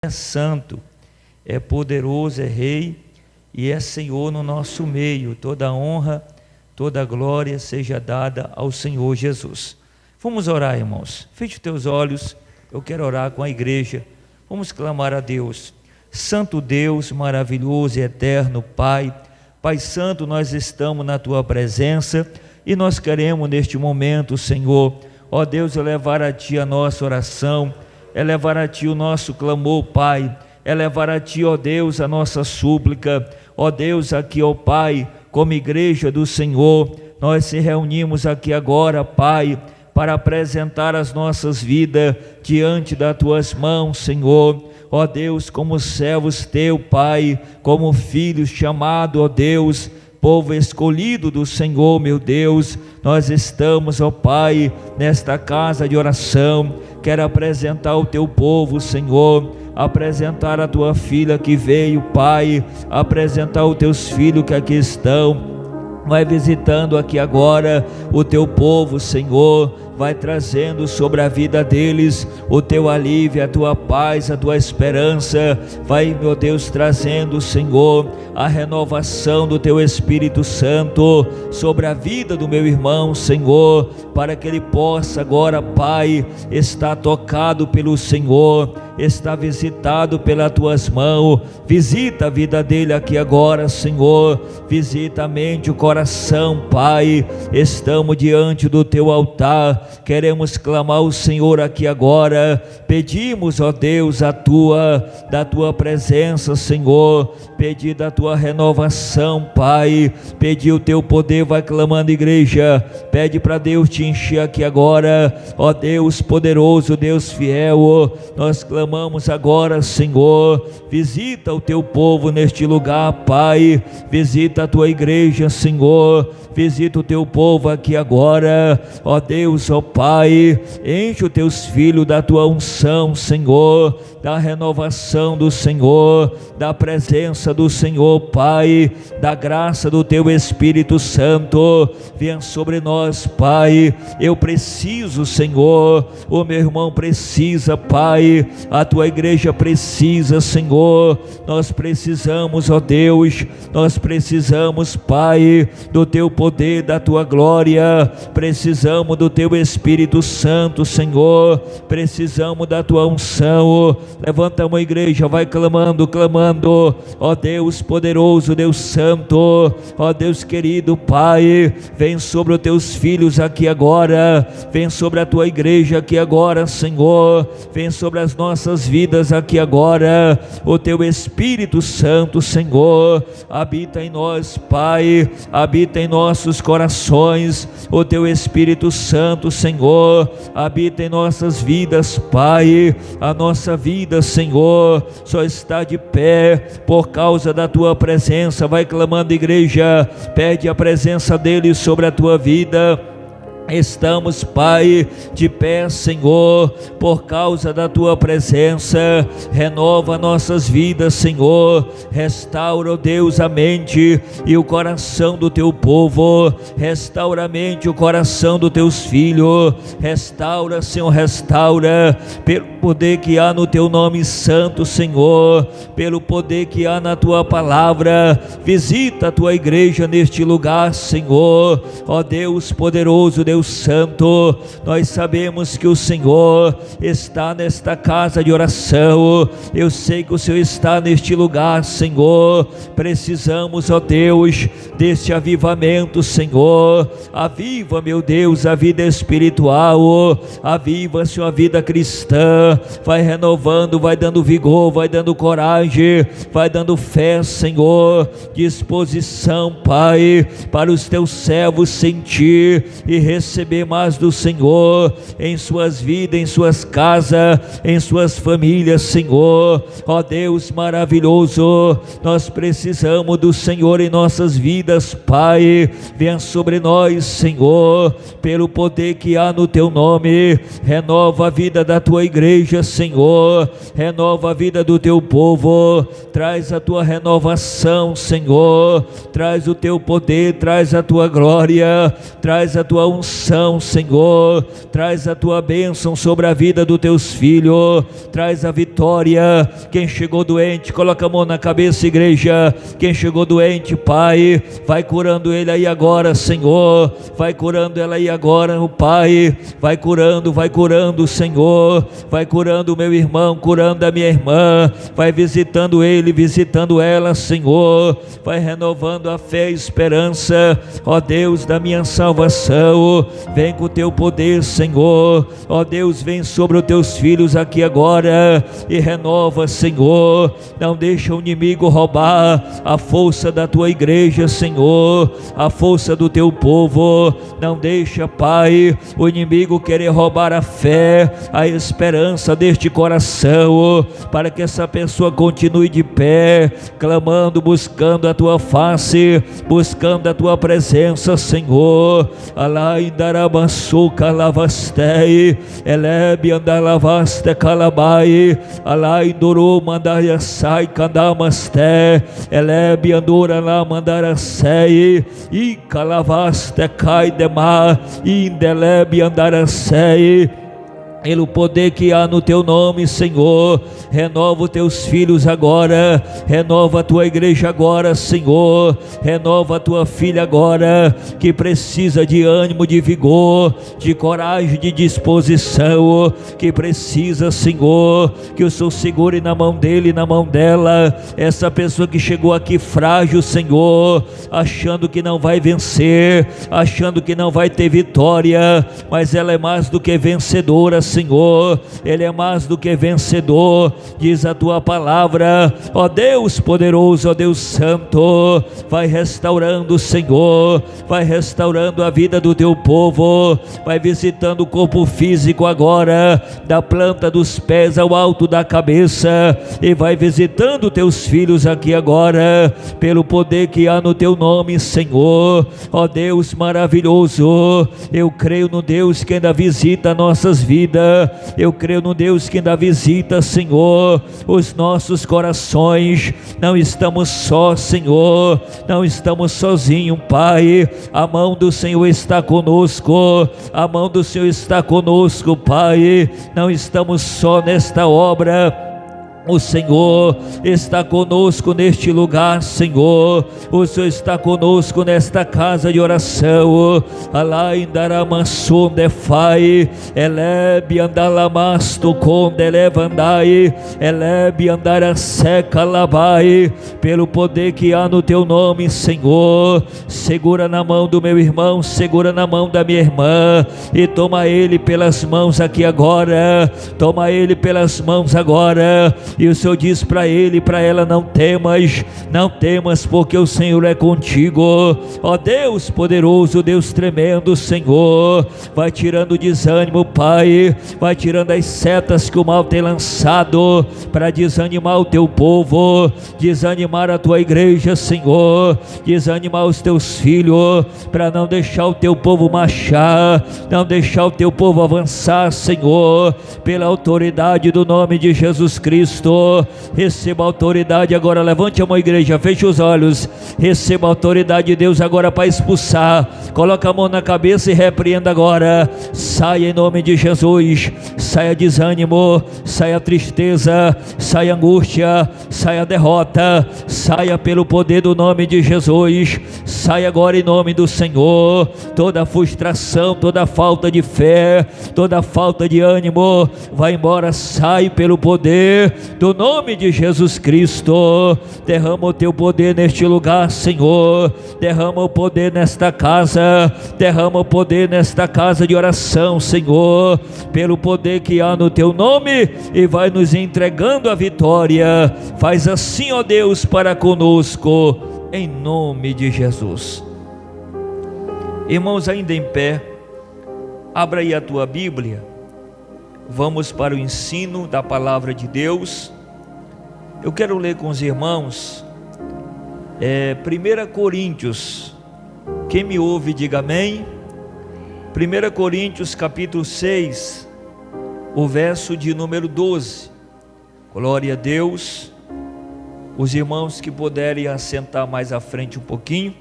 é santo, é poderoso, é rei e é Senhor no nosso meio. Toda honra, toda glória seja dada ao Senhor Jesus. Vamos orar, irmãos. Feche os teus olhos, eu quero orar com a igreja. Vamos clamar a Deus. Santo Deus, maravilhoso e eterno Pai, Pai Santo, nós estamos na Tua presença e nós queremos neste momento, Senhor, ó Deus, elevar a Ti a nossa oração, elevar a Ti o nosso clamor, Pai, elevar a Ti, ó Deus, a nossa súplica, ó Deus, aqui, ó Pai, como igreja do Senhor, nós se reunimos aqui agora, Pai, para apresentar as nossas vidas diante das Tuas mãos, Senhor, ó Deus, como servos Teu, Pai, como filhos chamados, ó Deus, povo escolhido do Senhor, meu Deus, nós estamos, ó Pai, nesta casa de oração. Quero apresentar o Teu povo, Senhor, apresentar a Tua filha que veio, Pai, apresentar os Teus filhos que aqui estão. Vai visitando aqui agora o Teu povo, Senhor, vai trazendo sobre a vida deles o Teu alívio, a Tua paz, a Tua esperança, vai, meu Deus, trazendo, Senhor, a renovação do Teu Espírito Santo sobre a vida do meu irmão, Senhor, para que ele possa agora, Pai, estar tocado pelo Senhor, estar visitado pelas Tuas mãos. Visita a vida dele aqui agora, Senhor, visita a mente, o coração, Pai, estamos diante do Teu altar, queremos clamar ao Senhor aqui agora, pedimos, ó Deus, da Tua presença, Senhor, pedir da Tua renovação, Pai, pedir o Teu poder, vai clamando, igreja, pede para Deus te encher aqui agora, ó Deus poderoso, Deus fiel, nós clamamos agora, Senhor, visita o Teu povo neste lugar, Pai, visita a Tua igreja, Senhor, visita o Teu povo aqui agora, ó Deus, ó Pai, enche os Teus filhos da Tua unção, Senhor, da renovação do Senhor, da presença do Senhor, Pai, da graça do Teu Espírito Santo, venha sobre nós, Pai. Eu preciso, Senhor, o meu irmão precisa, Pai, a Tua igreja precisa, Senhor, nós precisamos, ó Deus, nós precisamos, Pai, do Teu poder, da Tua glória, precisamos do Teu Espírito Santo, Senhor, precisamos da Tua unção. Levanta uma igreja, vai clamando, ó Deus poderoso, Deus santo, ó Deus querido, Pai, vem sobre os Teus filhos aqui agora, vem sobre a Tua igreja aqui agora, Senhor, vem sobre as nossas vidas aqui agora, o Teu Espírito Santo, Senhor, habita em nós, Pai, habita em nossos corações, o Teu Espírito Santo, Senhor, habita em nossas vidas, Pai, a nossa vida, Senhor, só está de pé por causa da Tua presença. Vai clamando, igreja, pede a presença dEle sobre a tua vida. Estamos, Pai, de pé, Senhor, por causa da Tua presença. Renova nossas vidas, Senhor, restaura, ó Deus, a mente e o coração do Teu povo, restaura a mente e o coração dos Teus filhos, restaura, Senhor, restaura, pelo poder que há no Teu nome santo, Senhor, pelo poder que há na Tua palavra. Visita a Tua igreja neste lugar, Senhor, ó Deus poderoso, Deus santo, nós sabemos que o Senhor está nesta casa de oração, eu sei que o Senhor está neste lugar, Senhor, precisamos, ó Deus, deste avivamento, Senhor, aviva, meu Deus, a vida espiritual, aviva, Senhor, a vida cristã, vai renovando, vai dando vigor, vai dando coragem, vai dando fé, Senhor, disposição, Pai, para os Teus servos sentir e receber mais do Senhor em suas vidas, em suas casas, em suas famílias, Senhor, ó Deus maravilhoso, nós precisamos do Senhor em nossas vidas, Pai, venha sobre nós, Senhor, pelo poder que há no Teu nome, renova a vida da Tua igreja, Senhor, renova a vida do Teu povo, traz a Tua renovação, Senhor, traz o Teu poder, traz a Tua glória, traz a Tua unção, unção, Senhor, traz a tua bênção sobre a vida dos teus filhos, traz a vitória. Quem chegou doente, coloca a mão na cabeça, igreja. Quem chegou doente, Pai, vai curando ele aí agora, Senhor, vai curando ela aí agora, o Pai, vai curando, Senhor, vai curando o meu irmão, curando a minha irmã, vai visitando ele, visitando ela, Senhor, vai renovando a fé e esperança, ó Deus da minha salvação, vem com o teu poder, Senhor, ó Deus, vem sobre os teus filhos aqui agora, e renova, Senhor, não deixa o inimigo roubar a força da tua igreja, Senhor, a força do teu povo, não deixa, Pai, o inimigo querer roubar a fé, a esperança deste coração, para que essa pessoa continue de pé, clamando, buscando a tua face, buscando a tua presença, Senhor. Alai daramasu calavastei, elebi andalavaste calabai, alai duru mandayasai candamaste, elebi andura la mandarasei, e calavaste cai demar, indelebi andarasei. Pelo poder que há no teu nome, Senhor, renova os teus filhos agora, renova a tua igreja agora, Senhor, renova a tua filha agora, que precisa de ânimo, de vigor, de coragem, de disposição, que precisa, Senhor, que o Senhor segure na mão dele, na mão dela, essa pessoa que chegou aqui frágil, Senhor, achando que não vai vencer, achando que não vai ter vitória, mas ela é mais do que vencedora, Senhor, ele é mais do que vencedor, diz a tua palavra, ó Deus poderoso, ó Deus santo, vai restaurando, Senhor, vai restaurando a vida do teu povo, vai visitando o corpo físico agora, da planta dos pés ao alto da cabeça, e vai visitando teus filhos aqui agora, pelo poder que há no teu nome, Senhor, ó Deus maravilhoso, eu creio no Deus que ainda visita nossas vidas, eu creio no Deus que ainda visita, Senhor, os nossos corações, não estamos só, Senhor, não estamos sozinhos, Pai, a mão do Senhor está conosco, a mão do Senhor está conosco, Pai, não estamos só nesta obra, o Senhor está conosco neste lugar, Senhor, o Senhor está conosco nesta casa de oração, alai daramassum defai, elebi andalamasto conde levandai, elebi andaraseca labai, pelo poder que há no teu nome, Senhor, segura na mão do meu irmão, segura na mão da minha irmã, e toma ele pelas mãos aqui agora, toma ele pelas mãos agora, e o Senhor diz para ele e para ela: não temas, não temas, porque o Senhor é contigo, ó Deus poderoso, Deus tremendo, Senhor, vai tirando o desânimo, Pai, vai tirando as setas que o mal tem lançado, para desanimar o teu povo, desanimar a tua igreja, Senhor, desanimar os teus filhos, para não deixar o teu povo marchar, não deixar o teu povo avançar, Senhor, pela autoridade do nome de Jesus Cristo. Receba a autoridade agora, levante a mão, igreja, feche os olhos, receba a autoridade de Deus agora para expulsar, coloca a mão na cabeça e repreenda agora, saia em nome de Jesus, saia desânimo, saia tristeza, saia angústia, saia derrota, saia pelo poder do nome de Jesus, saia agora em nome do Senhor, toda frustração, toda falta de fé, toda falta de ânimo, vai embora, sai pelo poder do nome de Jesus Cristo. Derrama o teu poder neste lugar, Senhor, derrama o poder nesta casa, derrama o poder nesta casa de oração, Senhor, pelo poder que há no teu nome, e vai nos entregando a vitória. Faz assim, ó Deus, para conosco, em nome de Jesus. Irmãos, ainda em pé, abra aí a tua Bíblia, vamos para o ensino da palavra de Deus. Eu quero ler com os irmãos 1 Coríntios, quem me ouve diga amém. 1 Coríntios capítulo 6, o verso de número 12, glória a Deus. Os irmãos que puderem assentar mais à frente um pouquinho,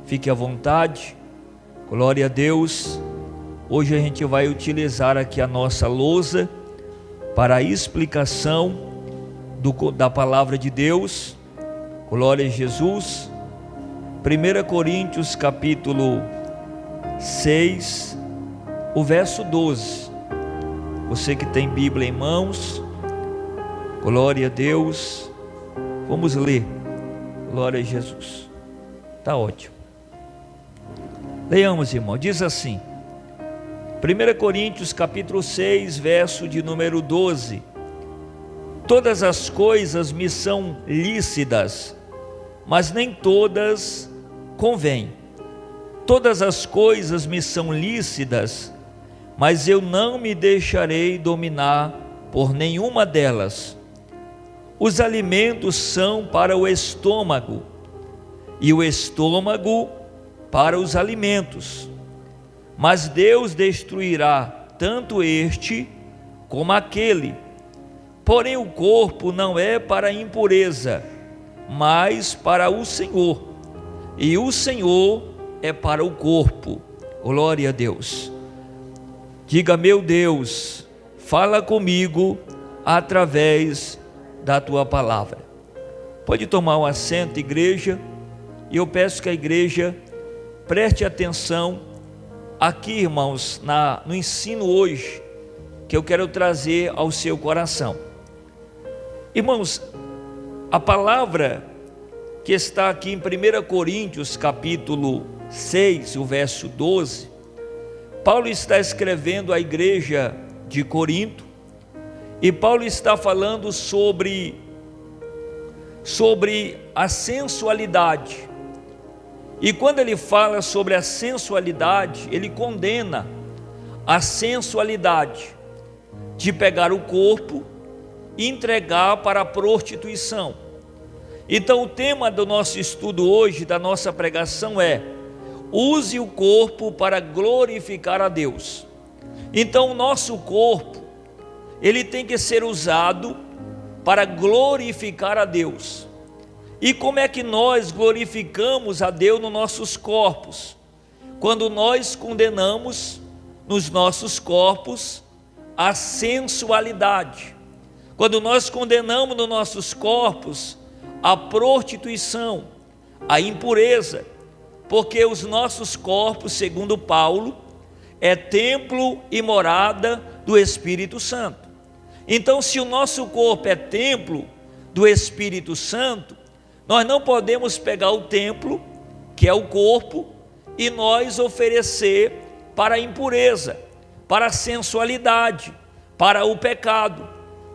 fique à vontade, glória a Deus. Hoje a gente vai utilizar aqui a nossa lousa para a explicação da palavra de Deus. Glória a Jesus. 1 Coríntios capítulo 6, o verso 12. Você que tem Bíblia em mãos, glória a Deus, vamos ler. Glória a Jesus. Está ótimo. Leiamos, irmão. Diz assim, 1 Coríntios capítulo 6, verso de número 12. Todas as coisas me são lícitas, mas nem todas convêm. Todas as coisas me são lícitas, mas eu não me deixarei dominar por nenhuma delas. Os alimentos são para o estômago, e o estômago para os alimentos. Mas Deus destruirá tanto este como aquele. Porém o corpo não é para a impureza, mas para o Senhor, e o Senhor é para o corpo. Glória a Deus. Diga: meu Deus, fala comigo através da tua palavra. Pode tomar um assento, igreja, e eu peço que a igreja preste atenção aqui, irmãos, no ensino hoje, que eu quero trazer ao seu coração. Irmãos, a palavra que está aqui em 1 Coríntios capítulo 6, o verso 12, Paulo está escrevendo à igreja de Corinto, e Paulo está falando sobre a sensualidade. E quando ele fala sobre a sensualidade, ele condena a sensualidade de pegar o corpo e entregar para a prostituição. Então o tema do nosso estudo hoje, da nossa pregação é: use o corpo para glorificar a Deus. Então o nosso corpo, ele tem que ser usado para glorificar a Deus. E como é que nós glorificamos a Deus nos nossos corpos? Quando nós condenamos nos nossos corpos a sensualidade, quando nós condenamos nos nossos corpos a prostituição, a impureza, porque os nossos corpos, segundo Paulo, é templo e morada do Espírito Santo. Então, se o nosso corpo é templo do Espírito Santo, nós não podemos pegar o templo, que é o corpo, e nós oferecer para a impureza, para a sensualidade, para o pecado.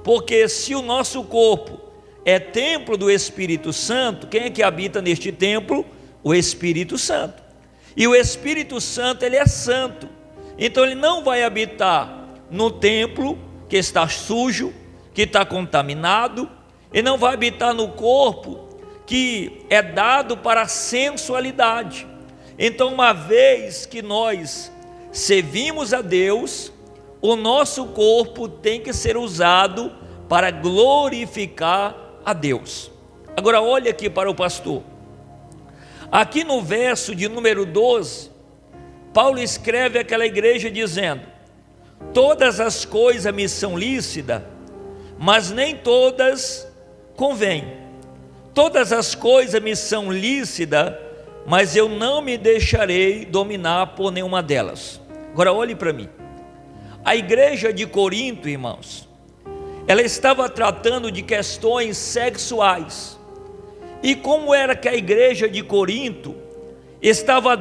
Porque se o nosso corpo é templo do Espírito Santo, quem é que habita neste templo? O Espírito Santo. E o Espírito Santo, ele é santo. Então ele não vai habitar no templo que está sujo, que está contaminado. Ele não vai habitar no corpo que é dado para a sensualidade. Então, uma vez que nós servimos a Deus, o nosso corpo tem que ser usado para glorificar a Deus. Agora olha aqui para o pastor. Aqui no verso de número 12, Paulo escreve àquela igreja dizendo: todas as coisas me são lícitas, mas nem todas convêm. Todas as coisas me são lícitas, mas eu não me deixarei dominar por nenhuma delas. Agora olhe para mim. A igreja de Corinto, irmãos, ela estava tratando de questões sexuais. E como era que a igreja de Corinto estava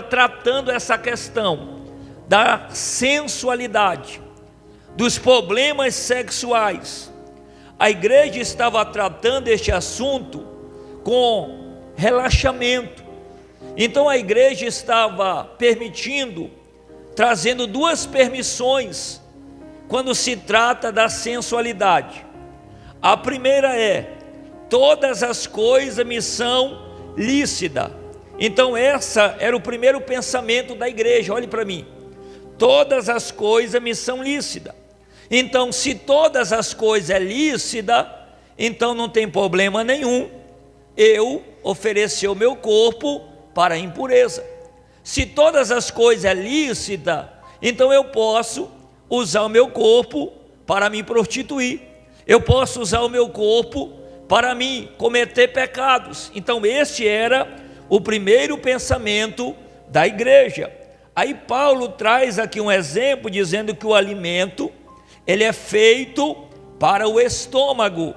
tratando essa questão da sensualidade, dos problemas sexuais, a igreja estava tratando este assunto com relaxamento. Então a igreja estava trazendo duas permissões quando se trata da sensualidade. A primeira é: todas as coisas me são lícitas. Então essa era o primeiro pensamento da igreja. Olhe para mim: todas as coisas me são lícitas. Então, se todas as coisas é lícita, então não tem problema nenhum eu oferecer o meu corpo para a impureza. Se todas as coisas é lícita, então eu posso usar o meu corpo para me prostituir. Eu posso usar o meu corpo para me cometer pecados. Então este era o primeiro pensamento da igreja. Aí Paulo traz aqui um exemplo dizendo que o alimento, ele é feito para o estômago,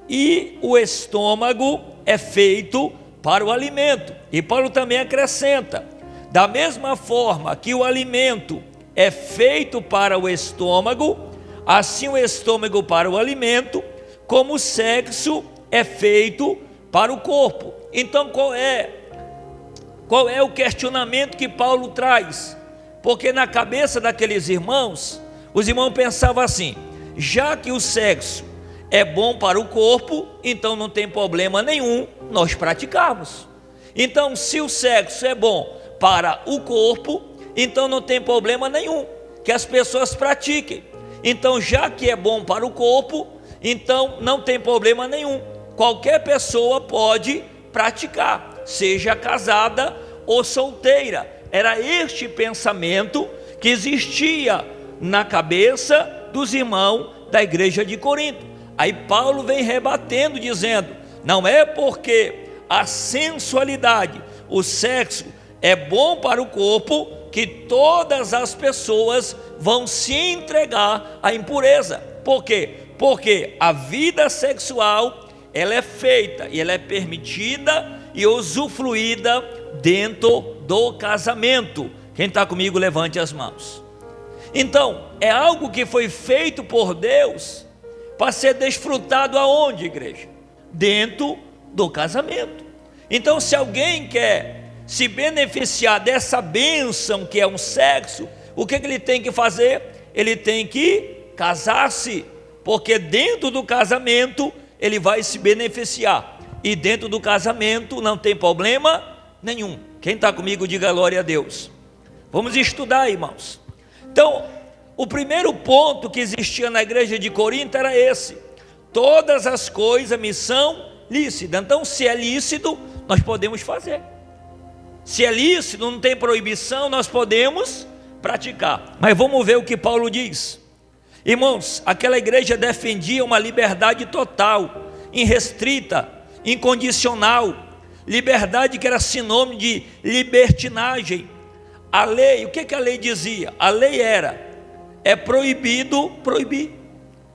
e o estômago é feito para o alimento. E Paulo também acrescenta, da mesma forma que o alimento é feito para o estômago, assim o estômago para o alimento, como o sexo é feito para o corpo. Então qual é o questionamento que Paulo traz? Porque na cabeça daqueles irmãos, os irmãos pensavam assim: já que o sexo é bom para o corpo, então não tem problema nenhum nós praticarmos. Então se o sexo é bom para o corpo, então não tem problema nenhum que as pessoas pratiquem. Então já que é bom para o corpo, então não tem problema nenhum, qualquer pessoa pode praticar, seja casada ou solteira. Era este pensamento que existia na cabeça dos irmãos da igreja de Corinto. Aí Paulo vem rebatendo, dizendo: não é porque a sensualidade, o sexo é bom para o corpo, que todas as pessoas vão se entregar à impureza. Por quê? Porque a vida sexual, ela é feita e ela é permitida e usufruída dentro do casamento. Quem está comigo, levante as mãos. Então, é algo que foi feito por Deus para ser desfrutado aonde, igreja? Dentro do casamento. Então, se alguém quer se beneficiar dessa bênção que é um sexo, o que ele tem que fazer? Ele tem que casar-se, porque dentro do casamento ele vai se beneficiar, e dentro do casamento não tem problema nenhum. Quem está comigo, diga glória a Deus. Vamos estudar, irmãos. Então, o primeiro ponto que existia na igreja de Corinto era esse: todas as coisas me são lícitas. Então, se é lícito, nós podemos fazer. Se é lícito, não tem proibição, nós podemos praticar. Mas vamos ver o que Paulo diz. Irmãos, aquela igreja defendia uma liberdade total, irrestrita, incondicional, liberdade que era sinônimo de libertinagem. A lei, o que a lei dizia? A lei é proibido proibir.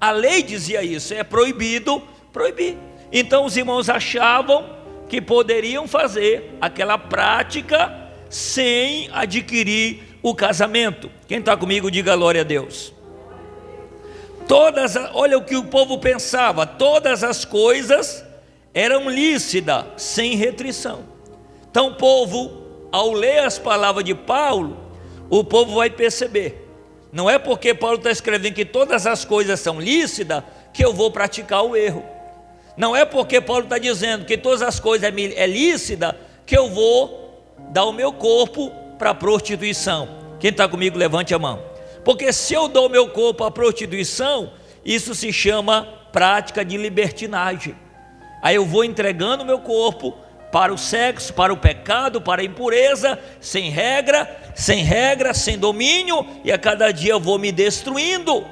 A lei dizia isso, é proibido proibir. Então os irmãos achavam que poderiam fazer aquela prática sem adquirir o casamento. Quem está comigo, diga glória a Deus. Olha o que o povo pensava: todas as coisas eram lícitas, sem restrição. Então o povo, ao ler as palavras de Paulo, o povo vai perceber, não é porque Paulo está escrevendo que todas as coisas são lícitas que eu vou praticar o erro. Não é porque Paulo está dizendo que todas as coisas é lícita que eu vou dar o meu corpo para a prostituição. Quem está comigo, levante a mão. Porque se eu dou o meu corpo à prostituição, isso se chama prática de libertinagem. Aí eu vou entregando o meu corpo para o sexo, para o pecado, para a impureza, sem regra, sem domínio, e a cada dia eu vou me destruindo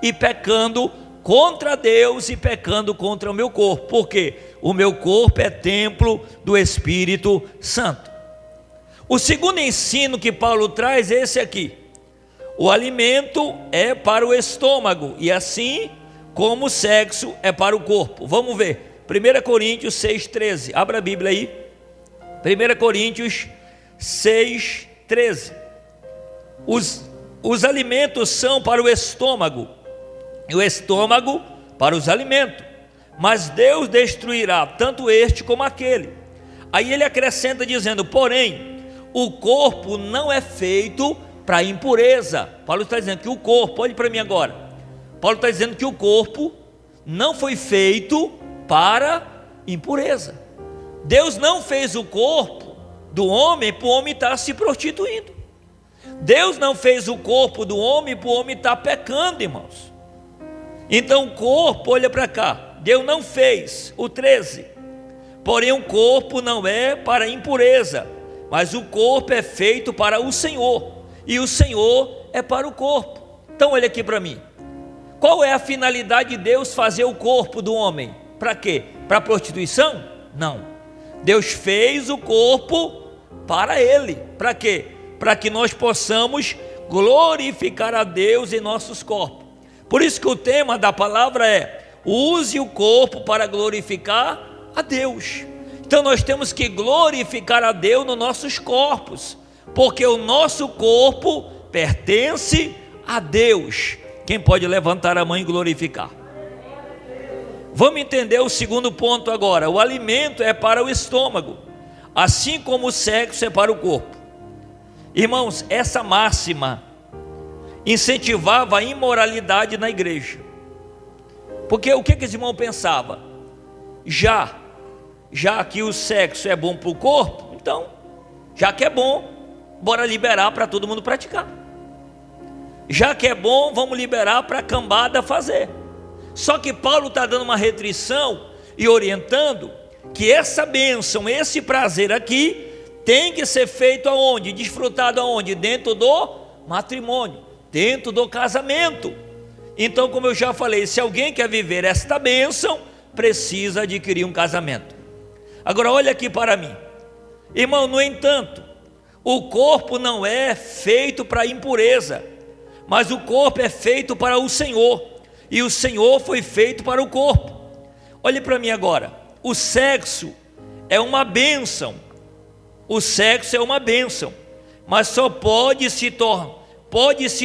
e pecando contra Deus e pecando contra o meu corpo. Porque o meu corpo é templo do Espírito Santo. O segundo ensino que Paulo traz é esse aqui: o alimento é para o estômago, e assim como o sexo é para o corpo. Vamos ver 1 Coríntios 6,13, abra a Bíblia aí. 1 Coríntios 6,13. Os alimentos são para o estômago, e o estômago para os alimentos, mas Deus destruirá tanto este como aquele. Aí ele acrescenta dizendo: porém, o corpo não é feito para impureza. Paulo está dizendo que o corpo, olhe para mim agora, Paulo está dizendo que o corpo não foi feito para impureza. Deus não fez o corpo do homem para o homem estar se prostituindo. Deus não fez o corpo do homem para o homem estar pecando, irmãos. Então o corpo, olha para cá, Deus não fez, o 13, porém o corpo não é para impureza, mas o corpo é feito para o Senhor, e o Senhor é para o corpo. Então olha aqui para mim, qual é a finalidade de Deus fazer o corpo do homem? Para quê? Para prostituição? Não, Deus fez o corpo para Ele. Para quê? Para que nós possamos glorificar a Deus em nossos corpos. Por isso que o tema da palavra é: use o corpo para glorificar a Deus. Então nós temos que glorificar a Deus nos nossos corpos, porque o nosso corpo pertence a Deus. Quem pode levantar a mão e glorificar? Vamos entender o segundo ponto agora. O alimento é para o estômago, assim como o sexo é para o corpo. Irmãos, essa máxima incentivava a imoralidade na igreja. Porque o que esse irmão pensava? Já que o sexo é bom para o corpo, então, já que é bom, bora liberar para todo mundo praticar. Já que é bom, vamos liberar para a cambada fazer. Só que Paulo está dando uma restrição e orientando que essa bênção, esse prazer aqui, tem que ser feito aonde? Desfrutado aonde? Dentro do matrimônio, dentro do casamento. Então, como eu já falei, se alguém quer viver esta bênção, precisa adquirir um casamento. Agora olha aqui para mim, irmão, no entanto, o corpo não é feito para impureza, mas o corpo é feito para o Senhor, e o Senhor foi feito para o corpo. Olhe para mim agora, o sexo é uma bênção, o sexo é uma bênção, mas só pode se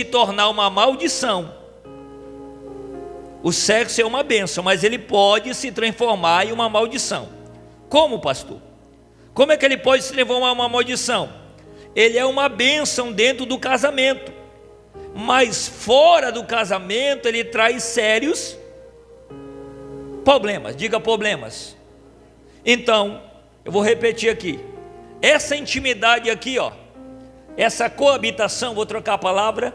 tornar uma maldição. O sexo é uma bênção, mas ele pode se transformar em uma maldição. Como, pastor? Como é que ele pode se transformar em uma maldição? Ele é uma bênção dentro do casamento, mas fora do casamento ele traz sérios problemas. Diga problemas. Então, eu vou repetir aqui. Essa intimidade aqui, ó, essa coabitação, vou trocar a palavra,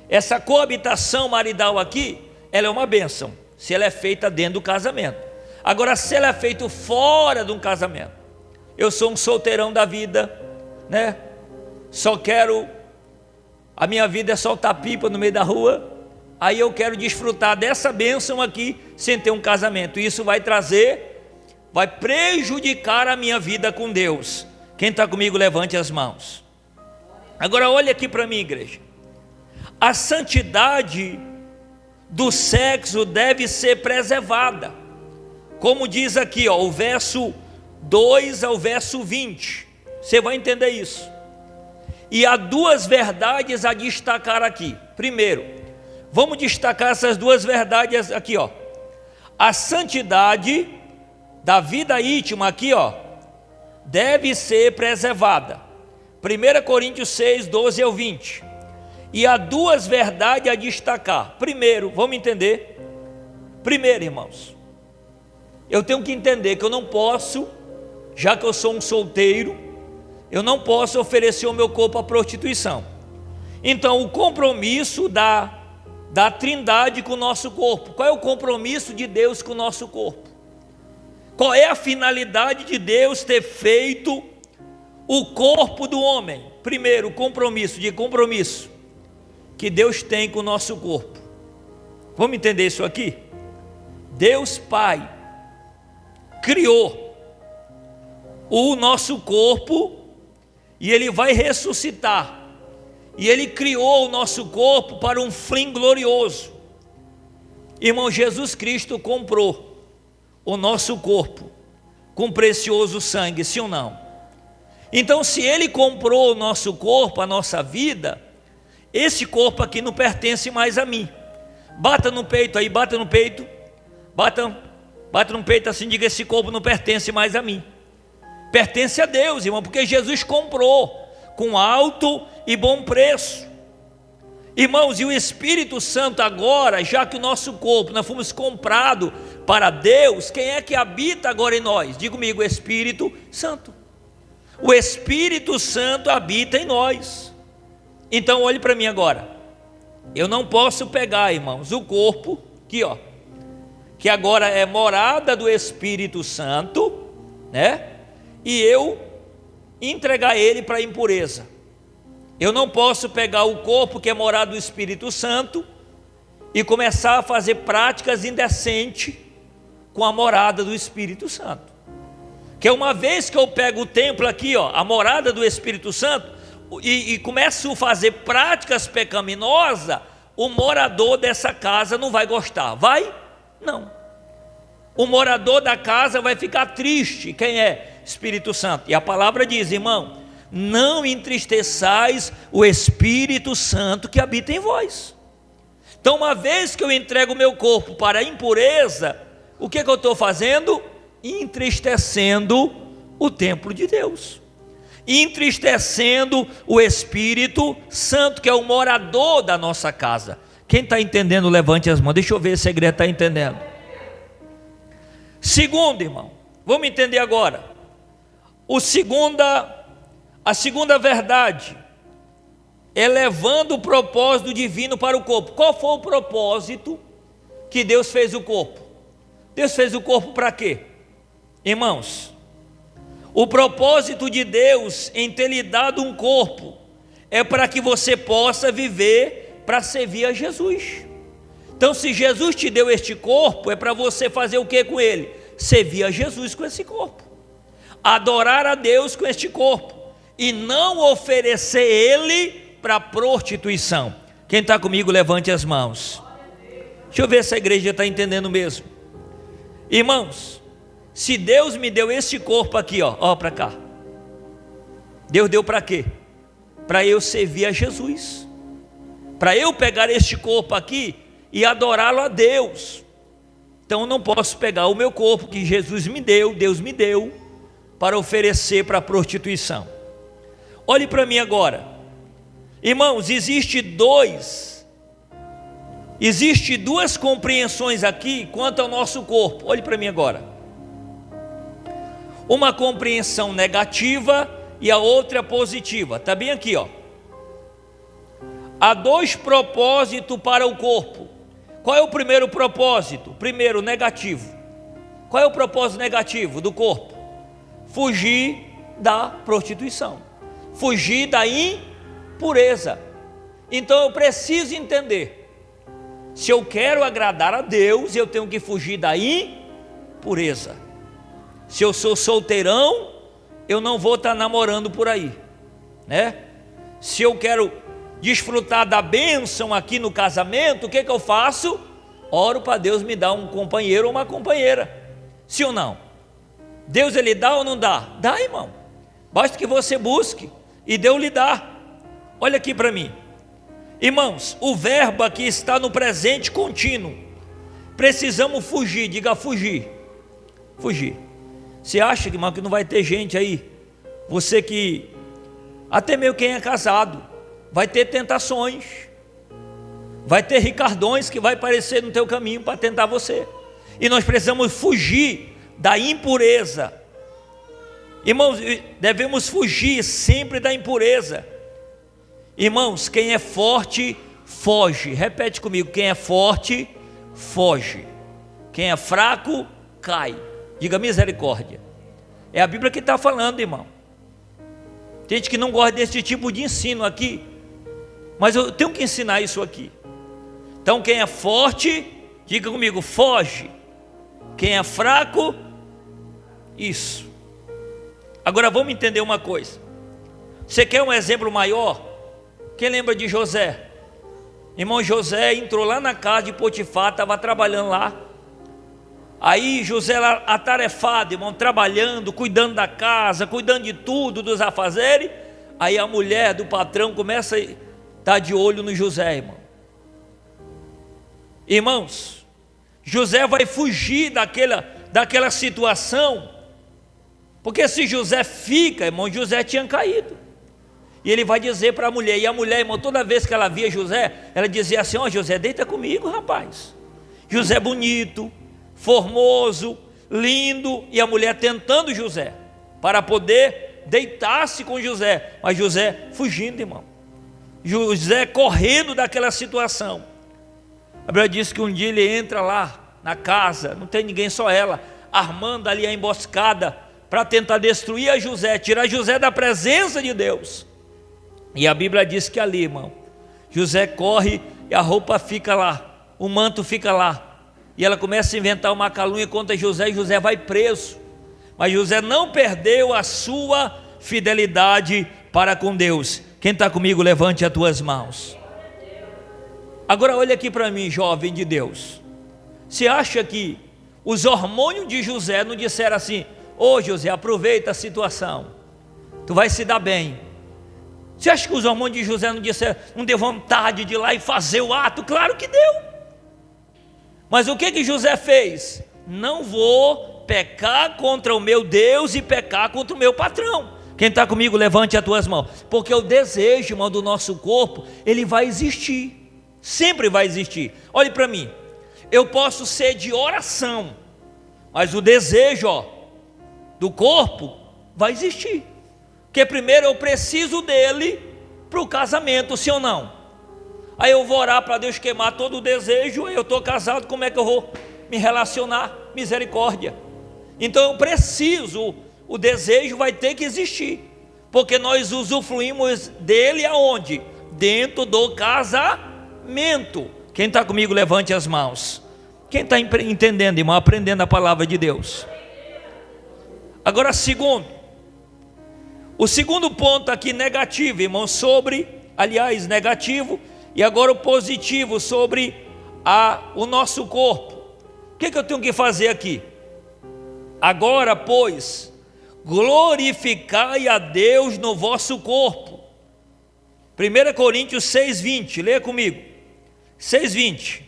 essa coabitação maridal aqui, ela é uma bênção, se ela é feita dentro do casamento. Agora, se ela é feita fora de um casamento, eu sou um solteirão da vida, né? Só quero, a minha vida é soltar pipa no meio da rua, aí eu quero desfrutar dessa bênção aqui, sem ter um casamento. Isso vai prejudicar a minha vida com Deus. Quem está comigo, levante as mãos. Agora olha aqui para mim, igreja. A santidade do sexo deve ser preservada, como diz aqui, ó, o verso 2 ao verso 20, você vai entender isso. E há duas verdades a destacar aqui. Primeiro, vamos destacar essas duas verdades aqui, ó. A santidade da vida íntima aqui, ó, deve ser preservada. 1 Coríntios 6, 12 ao 20. E há duas verdades a destacar. Primeiro, vamos entender. Primeiro, irmãos, eu tenho que entender que eu não posso, já que eu sou um solteiro, eu não posso oferecer o meu corpo à prostituição. Então, o compromisso da Trindade com o nosso corpo. Qual é o compromisso de Deus com o nosso corpo? Qual é a finalidade de Deus ter feito o corpo do homem? Primeiro, o compromisso que Deus tem com o nosso corpo. Vamos entender isso aqui? Deus Pai criou o nosso corpo e Ele vai ressuscitar. E Ele criou o nosso corpo para um fim glorioso. Irmão, Jesus Cristo comprou o nosso corpo com precioso sangue, sim ou não? Então, se Ele comprou o nosso corpo, a nossa vida, esse corpo aqui não pertence mais a mim. Bata no peito aí, bata no peito. Bata no peito assim, diga: esse corpo não pertence mais a mim. Pertence a Deus, irmão, porque Jesus comprou com alto e bom preço. Irmãos, e o Espírito Santo agora, já que o nosso corpo, nós fomos comprados para Deus, quem é que habita agora em nós? Diga comigo: o Espírito Santo. O Espírito Santo habita em nós. Então olhe para mim agora. Eu não posso pegar, irmãos, o corpo aqui, ó, que agora é morada do Espírito Santo, né? E eu entregar ele para a impureza. Eu não posso pegar o corpo que é morada do Espírito Santo e começar a fazer práticas indecentes com a morada do Espírito Santo. Que uma vez que eu pego o templo aqui, ó, a morada do Espírito Santo, e começo a fazer práticas pecaminosas, o morador dessa casa não vai gostar. Vai? Não. O morador da casa vai ficar triste. Quem é? Espírito Santo. E a palavra diz, irmão, não entristeçais o Espírito Santo que habita em vós. Então, uma vez que eu entrego o meu corpo para a impureza, o que eu estou fazendo? Entristecendo o templo de Deus, entristecendo o Espírito Santo, que é o morador da nossa casa. Quem está entendendo, levante as mãos. Deixa eu ver se a igreja está entendendo. Segundo, irmão, vamos entender agora. A segunda verdade é levando o propósito divino para o corpo. Qual foi o propósito que Deus fez o corpo? Deus fez o corpo para quê? Irmãos, o propósito de Deus em ter lhe dado um corpo é para que você possa viver para servir a Jesus. Então, se Jesus te deu este corpo, é para você fazer o que com ele? Servir a Jesus com esse corpo, adorar a Deus com este corpo, e não oferecer ele para prostituição. Quem está comigo, levante as mãos. Deixa eu ver se a igreja está entendendo mesmo. Irmãos, se Deus me deu esse corpo aqui, ó para cá, Deus deu para quê? Para eu servir a Jesus, para eu pegar este corpo aqui e adorá-lo a Deus. Então eu não posso pegar o meu corpo que Jesus me deu, Deus me deu, para oferecer para a prostituição. Olhe para mim agora, irmãos, existe duas compreensões aqui quanto ao nosso corpo. Olhe para mim agora. Uma compreensão negativa e a outra positiva. Está bem aqui, ó. Há dois propósitos para o corpo. Qual é o primeiro propósito? Primeiro, negativo. Qual é o propósito negativo do corpo? Fugir da prostituição, fugir da impureza. Então eu preciso entender, se eu quero agradar a Deus, eu tenho que fugir da impureza. Se eu sou solteirão, eu não vou estar namorando por aí, né? Se eu quero desfrutar da bênção aqui no casamento, o que eu faço? Oro para Deus me dar um companheiro ou uma companheira. Sim ou não? Deus ele dá ou não dá? Dá, irmão. Basta que você busque e Deus lhe dá. Olha aqui para mim, irmãos, o verbo aqui está no presente contínuo. Precisamos fugir, diga fugir. Fugir. Você acha, irmão, que não vai ter gente aí? Você que, até mesmo quem é casado, vai ter tentações, vai ter ricardões que vai aparecer no teu caminho para tentar você. E nós precisamos fugir da impureza. Irmãos, devemos fugir sempre da impureza. Irmãos, quem é forte, foge. Repete comigo, quem é forte, foge. Quem é fraco, cai. Diga misericórdia. É a Bíblia que está falando, irmão. Tem gente que não gosta desse tipo de ensino aqui, mas eu tenho que ensinar isso aqui. Então quem é forte, diga comigo, foge. Quem é fraco, isso. Agora vamos entender uma coisa. Você quer um exemplo maior? Quem lembra de José? Irmão, José entrou lá na casa de Potifar, estava trabalhando lá. Aí José lá atarefado, irmão, trabalhando, cuidando da casa, cuidando de tudo, dos afazeres. Aí a mulher do patrão começa a estar de olho no José, irmão. Irmãos, José vai fugir daquela situação, porque se José fica, irmão, José tinha caído. E ele vai dizer para a mulher, e a mulher, irmão, toda vez que ela via José, ela dizia assim, ó, José, deita comigo, rapaz. José bonito, formoso, lindo, e a mulher tentando José, para poder deitar-se com José, mas José fugindo, irmão. José correndo daquela situação. A Bíblia diz que um dia ele entra lá na casa, não tem ninguém, só ela, armando ali a emboscada para tentar destruir a José, tirar José da presença de Deus. E a Bíblia diz que ali, irmão, José corre e a roupa fica lá, o manto fica lá, e ela começa a inventar uma calúnia contra José, e José vai preso. Mas José não perdeu a sua fidelidade para com Deus. Quem está comigo, levante as tuas mãos. Agora olha aqui para mim, jovem de Deus. Você acha que os hormônios de José não disseram assim: ô José, aproveita a situação, tu vai se dar bem? Você acha que os hormônios de José não disseram, não deu vontade de ir lá e fazer o ato? Claro que deu. Mas o que José fez? Não vou pecar contra o meu Deus e pecar contra o meu patrão. Quem está comigo, levante as tuas mãos. Porque o desejo, irmão, do nosso corpo, ele vai existir, sempre vai existir. Olhe para mim, eu posso ser de oração, mas o desejo, do corpo vai existir. Porque primeiro eu preciso dele para o casamento, sim ou não? Aí eu vou orar para Deus queimar todo o desejo, aí eu estou casado, como é que eu vou me relacionar? Misericórdia. Então eu preciso, o desejo vai ter que existir, porque nós usufruímos dele aonde? Dentro do casamento. Quem está comigo, levante as mãos. Quem está entendendo, irmão, aprendendo a palavra de Deus? Agora o segundo ponto aqui negativo, irmão, negativo, e agora o positivo sobre o nosso corpo. O que eu tenho que fazer aqui? Agora, pois, glorificai a Deus no vosso corpo. 1 Coríntios 6,20, leia comigo, 6,20.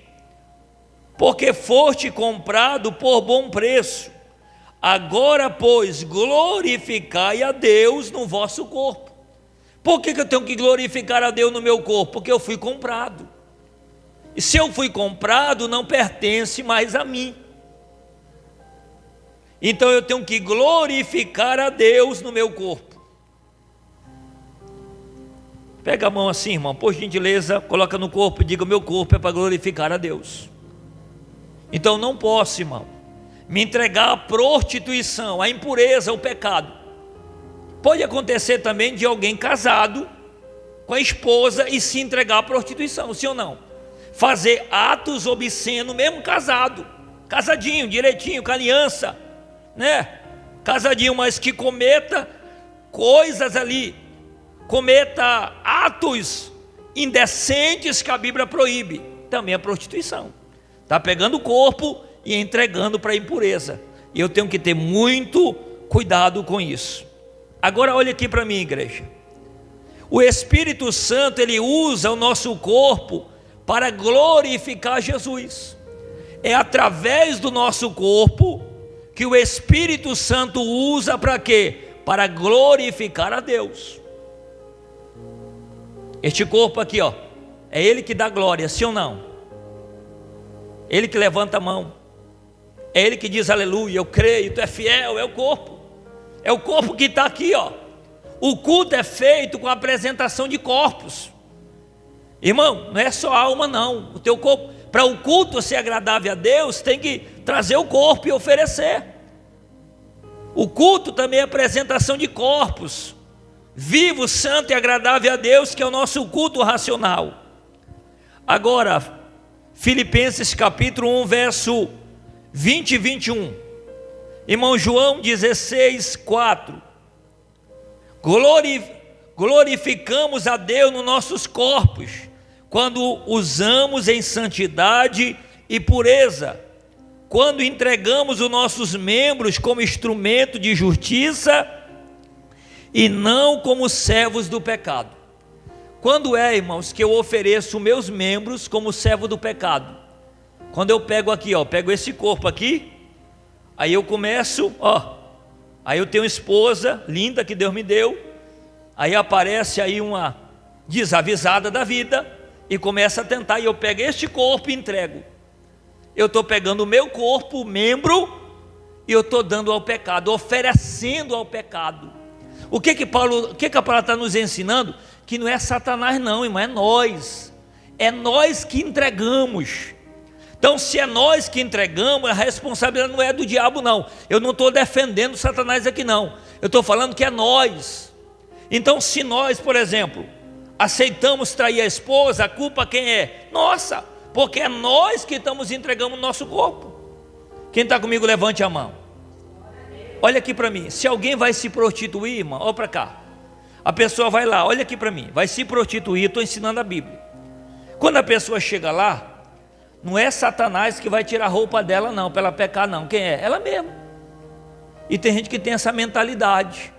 Porque foste comprado por bom preço. Agora, pois, glorificai a Deus no vosso corpo. Por que eu tenho que glorificar a Deus no meu corpo? Porque eu fui comprado. E se eu fui comprado, não pertence mais a mim. Então eu tenho que glorificar a Deus no meu corpo. Pega a mão assim, irmão, por gentileza, coloca no corpo e diga: o meu corpo é para glorificar a Deus. Então não posso, irmão, me entregar à prostituição, à impureza, ao pecado. Pode acontecer também de alguém casado com a esposa e se entregar à prostituição, sim ou não? Fazer atos obscenos mesmo casado, casadinho, direitinho, com aliança, né? Casadinho, mas que cometa coisas ali, cometa atos indecentes que a Bíblia proíbe, também é prostituição. Está pegando o corpo e entregando para a impureza, e eu tenho que ter muito cuidado com isso. Agora olha aqui para mim, igreja. O Espírito Santo, ele usa o nosso corpo para glorificar Jesus. É através do nosso corpo que o Espírito Santo usa para quê? Para glorificar a Deus. Este corpo aqui, é ele que dá glória, sim ou não? Ele que levanta a mão, é ele que diz aleluia, eu creio, tu é fiel, é o corpo que está aqui, O culto é feito com a apresentação de corpos, irmão, não é só alma não, o teu corpo, para o culto ser agradável a Deus, tem que trazer o corpo e oferecer. O culto também é apresentação de corpos, vivo, santo e agradável a Deus, que é o nosso culto racional. Agora, Filipenses capítulo 1, verso 20 e 21. Irmão, João 16, 4. Glorificamos a Deus nos nossos corpos, quando usamos em santidade e pureza, quando entregamos os nossos membros como instrumento de justiça e não como servos do pecado. Quando irmãos, que eu ofereço meus membros como servo do pecado? Quando eu pego aqui, pego esse corpo aqui, aí eu começo, aí eu tenho uma esposa linda que Deus me deu, aí aparece aí uma desavisada da vida e começa a tentar, e eu pego este corpo e entrego. Eu estou pegando o meu corpo, o membro, e eu estou dando ao pecado, oferecendo ao pecado. O que a palavra está nos ensinando? Que não é Satanás não, irmão, é nós que entregamos. Então, se é nós que entregamos, a responsabilidade não é do diabo, não. Eu não estou defendendo Satanás aqui, não. Eu estou falando que é nós. Então, se nós, por exemplo, aceitamos trair a esposa, a culpa quem é? Nossa, porque é nós que estamos entregando o nosso corpo. Quem está comigo, levante a mão. Olha aqui para mim. Se alguém vai se prostituir, irmão, olha para cá. A pessoa vai lá, olha aqui para mim, vai se prostituir, estou ensinando a Bíblia. Quando a pessoa chega lá, não é Satanás que vai tirar a roupa dela não, para ela pecar não. Quem é? Ela mesma. E tem gente que tem essa mentalidade.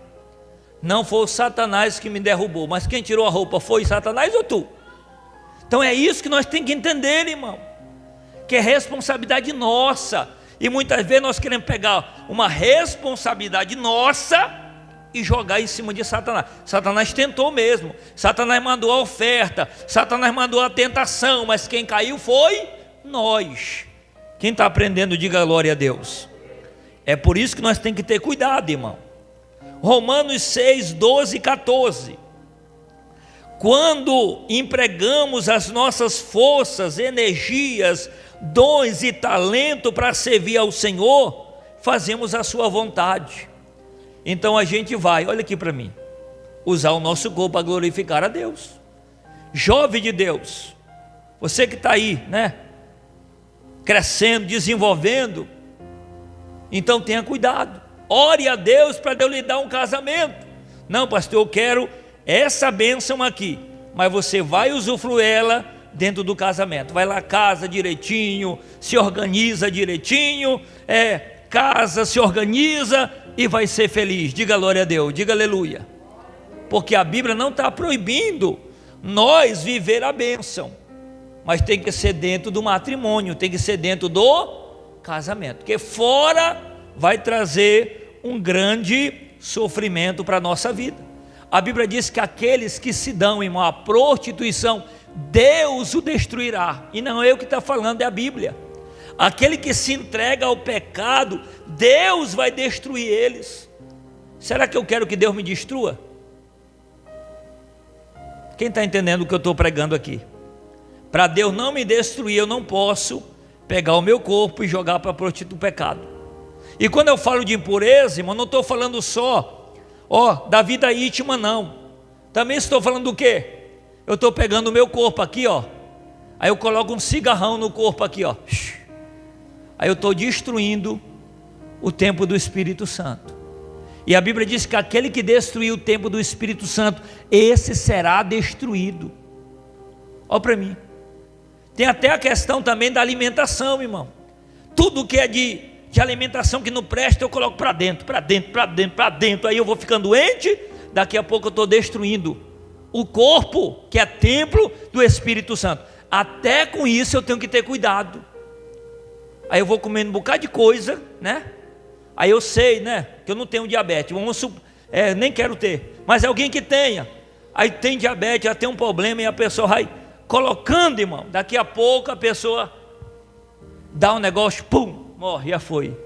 Não foi o Satanás que me derrubou, mas quem tirou a roupa foi Satanás ou tu? Então é isso que nós temos que entender, irmão, que é responsabilidade nossa. E muitas vezes nós queremos pegar uma responsabilidade nossa e jogar em cima de Satanás. Satanás tentou mesmo, Satanás mandou a oferta, Satanás mandou a tentação, mas quem caiu foi nós. Quem está aprendendo, diga glória a Deus. É por isso que nós temos que ter cuidado, irmão. Romanos 6, 12 e 14. Quando empregamos as nossas forças, energias, dons e talento para servir ao Senhor, fazemos a sua vontade. Então a gente vai, olha aqui para mim, usar o nosso corpo para glorificar a Deus. Jovem de Deus, você que está aí, né, crescendo, desenvolvendo, então tenha cuidado. Ore a Deus para Deus lhe dar um casamento. Não, pastor, eu quero essa bênção aqui, mas você vai usufruir ela dentro do casamento. Vai lá, casa direitinho, se organiza direitinho, casa, se organiza e vai ser feliz. Diga glória a Deus, diga aleluia. Porque a Bíblia não está proibindo nós viver a bênção, mas tem que ser dentro do matrimônio, tem que ser dentro do casamento, porque fora vai trazer um grande sofrimento para a nossa vida. A Bíblia diz que aqueles que se dão, irmão, à prostituição, Deus o destruirá. E não é eu que está falando, é a Bíblia. Aquele que se entrega ao pecado, Deus vai destruir eles. Será que eu quero que Deus me destrua? Quem está entendendo o que eu estou pregando aqui? Para Deus não me destruir, eu não posso pegar o meu corpo e jogar para a prostituição do pecado. E quando eu falo de impureza, irmão, não estou falando só da vida íntima, não. Também estou falando do quê? Eu estou pegando o meu corpo aqui, aí eu coloco um cigarrão no corpo aqui, aí eu estou destruindo o templo do Espírito Santo. E a Bíblia diz que aquele que destruir o templo do Espírito Santo, esse será destruído. Olha para mim. Tem até a questão também da alimentação, irmão. Tudo que é de alimentação que não presta, eu coloco para dentro, aí eu vou ficando doente, daqui a pouco eu estou destruindo o corpo, que é templo do Espírito Santo. Até com isso eu tenho que ter cuidado. Aí eu vou comendo um bocado de coisa, né? Aí eu sei, né, que eu não tenho diabetes, nem quero ter, mas alguém que tenha, aí tem diabetes, já tem um problema, e a pessoa vai colocando, irmão, daqui a pouco a pessoa dá um negócio, pum, morre, já foi,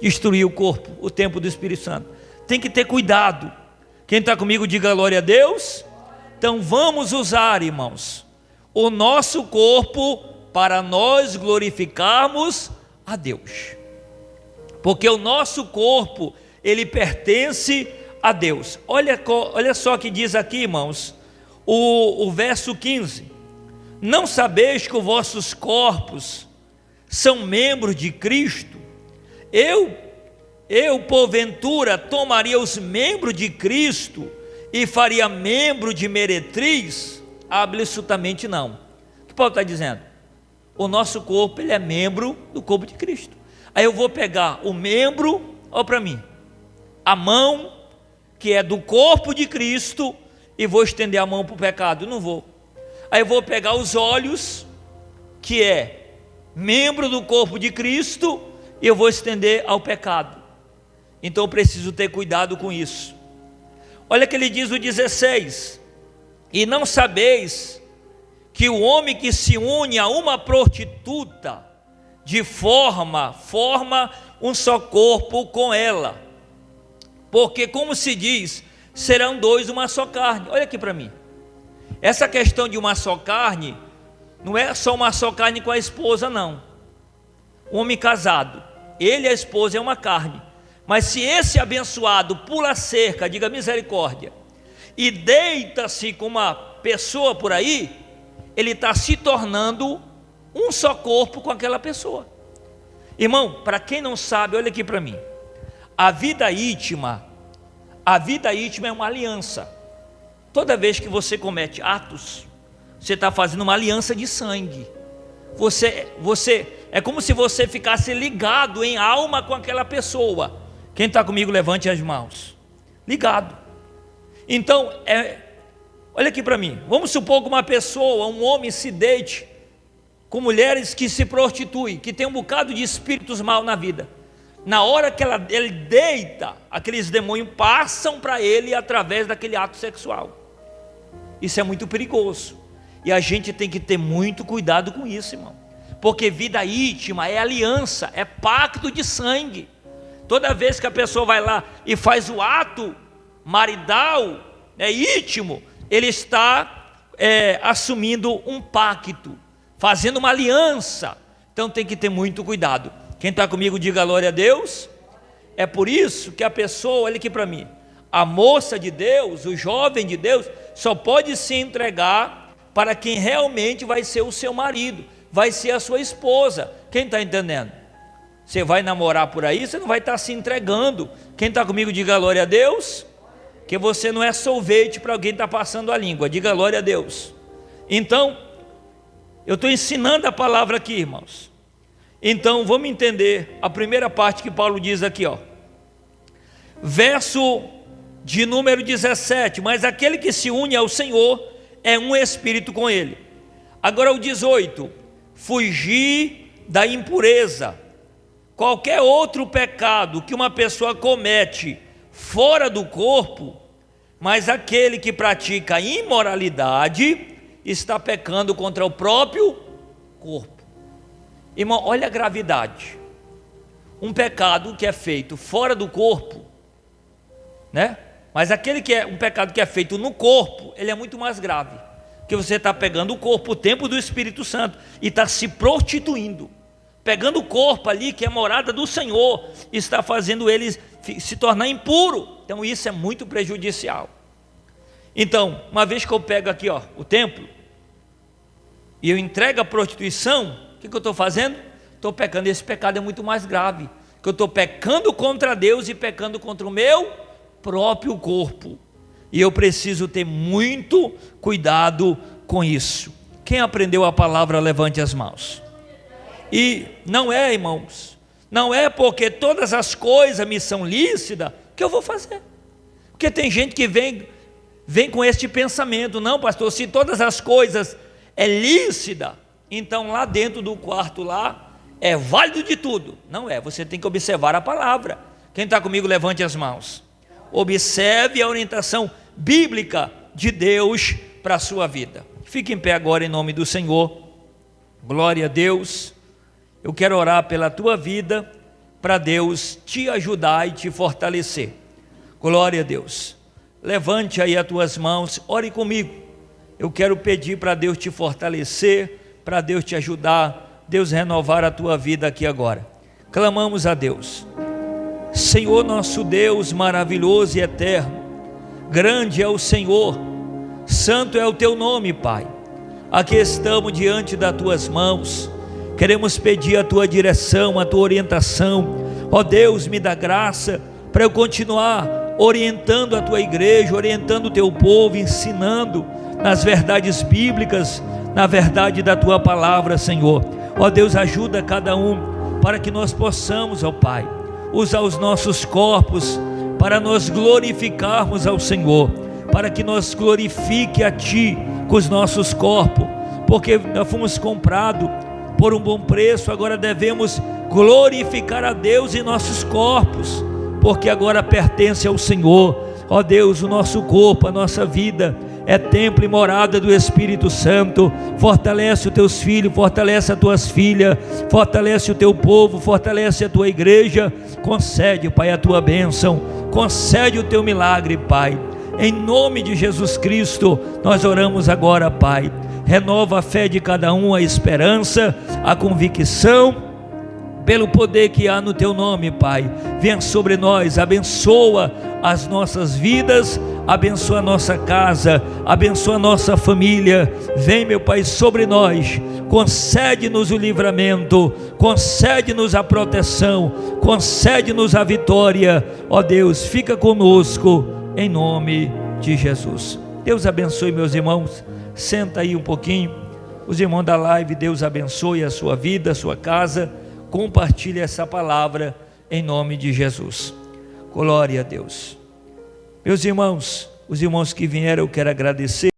destruiu o corpo, o templo do Espírito Santo. Tem que ter cuidado. Quem está comigo, diga glória a Deus. Então vamos usar, irmãos, o nosso corpo para nós glorificarmos a Deus, porque o nosso corpo, ele pertence a Deus. Olha só o que diz aqui, irmãos, o verso 15: não sabeis que os vossos corpos são membros de Cristo? Eu porventura tomaria os membros de Cristo e faria membro de meretriz? Absolutamente não. O que Paulo está dizendo? O nosso corpo, ele é membro do corpo de Cristo. Aí eu vou pegar o membro, olha para mim, a mão, que é do corpo de Cristo, e vou estender a mão para o pecado? Não vou. Aí eu vou pegar os olhos, que é membro do corpo de Cristo, e eu vou estender ao pecado. Então eu preciso ter cuidado com isso. Olha que ele diz o 16: e não sabeis que o homem que se une a uma prostituta forma um só corpo com ela, porque como se diz, serão dois uma só carne. Olha aqui para mim, essa questão de uma só carne, não é só uma só carne com a esposa, não. um homem casado, ele e a esposa é uma carne. Mas se esse abençoado pula a cerca, diga misericórdia, e deita-se com uma pessoa por aí, ele está se tornando um só corpo com aquela pessoa. Irmão, para quem não sabe, olha aqui para mim. A vida íntima é uma aliança. Toda vez que você comete atos, você está fazendo uma aliança de sangue. É como se você ficasse ligado em alma com aquela pessoa. Quem está comigo, levante as mãos. Ligado. Então, olha aqui para mim. Vamos supor que uma pessoa, um homem, se deite com mulheres que se prostituem, que tem um bocado de espíritos maus na vida. Na hora que ele deita, aqueles demônios passam para ele através daquele ato sexual. Isso é muito perigoso. E a gente tem que ter muito cuidado com isso, irmão. Porque vida íntima é aliança, é pacto de sangue. Toda vez que a pessoa vai lá e faz o ato maridal, íntimo, ele está assumindo um pacto, fazendo uma aliança. Então tem que ter muito cuidado. Quem está comigo, diga glória a Deus. É por isso que a pessoa, olha aqui para mim, a moça de Deus, o jovem de Deus, só pode se entregar para quem realmente vai ser o seu marido, vai ser a sua esposa. Quem está entendendo? Você vai namorar por aí, você não vai estar se entregando. Quem está comigo, diga glória a Deus. Que você não é sorvete para alguém estar passando a língua, diga glória a Deus. Então, eu estou ensinando a palavra aqui, irmãos. Então vamos entender a primeira parte que Paulo diz aqui, verso de número 17, mas aquele que se une ao Senhor é um espírito com ele. Agora o 18, fugir da impureza. Qualquer outro pecado que uma pessoa comete fora do corpo, mas aquele que pratica imoralidade está pecando contra o próprio corpo. Irmão, olha a gravidade. Um pecado que é feito fora do corpo, mas aquele que é um pecado que é feito no corpo, ele é muito mais grave, porque você está pegando o corpo, o templo do Espírito Santo, e está se prostituindo, pegando o corpo ali que é morada do Senhor, está fazendo ele se tornar impuro. Então isso é muito prejudicial. Então, uma vez que eu pego aqui o templo e eu entrego a prostituição, o que eu estou fazendo? Estou pecando. Esse pecado é muito mais grave, que eu estou pecando contra Deus e pecando contra o meu próprio corpo, e eu preciso ter muito cuidado com isso. Quem aprendeu a palavra, levante as mãos. E não é, irmãos, não é porque todas as coisas me são lícitas que eu vou fazer, porque tem gente que vem com este pensamento: não, pastor, se todas as coisas é lícita, então lá dentro do quarto lá é válido de tudo. Não é, você tem que observar a palavra. Quem está comigo, levante as mãos. Observe a orientação bíblica de Deus para a sua vida. Fique em pé agora em nome do Senhor. Glória a Deus. Eu quero orar pela tua vida, para Deus te ajudar e te fortalecer. Glória a Deus. Levante aí as tuas mãos, ore comigo. Eu quero pedir para Deus te fortalecer, para Deus te ajudar, Deus renovar a tua vida aqui agora. Clamamos a Deus. Senhor nosso Deus maravilhoso e eterno, grande é o Senhor, santo é o teu nome, Pai. Aqui estamos diante das tuas mãos, queremos pedir a tua direção, a tua orientação. Ó Deus, me dá graça para eu continuar orientando a tua igreja, orientando o teu povo, ensinando nas verdades bíblicas, na verdade da tua palavra, Senhor. Ó Deus, ajuda cada um para que nós possamos, ó Pai, usar os nossos corpos para nós glorificarmos ao Senhor, para que nós glorifique a Ti com os nossos corpos, porque nós fomos comprados por um bom preço. Agora devemos glorificar a Deus em nossos corpos, porque agora pertence ao Senhor. Ó Deus, o nosso corpo, a nossa vida é templo e morada do Espírito Santo. Fortalece os teus filhos, fortalece as tuas filhas, fortalece o teu povo, fortalece a tua igreja. Concede, Pai, a tua bênção, concede o teu milagre, Pai. Em nome de Jesus Cristo, nós oramos agora, Pai. Renova a fé de cada um, a esperança, a convicção pelo poder que há no teu nome, Pai. Venha sobre nós, abençoa as nossas vidas, abençoa a nossa casa, abençoa a nossa família. Vem, meu Pai, sobre nós, concede-nos o livramento, concede-nos a proteção, concede-nos a vitória. Ó Deus, fica conosco, em nome de Jesus. Deus abençoe, meus irmãos. Senta aí um pouquinho. Os irmãos da live, Deus abençoe a sua vida, a sua casa. Compartilhe essa palavra em nome de Jesus. Glória a Deus. Meus irmãos, os irmãos que vieram, eu quero agradecer.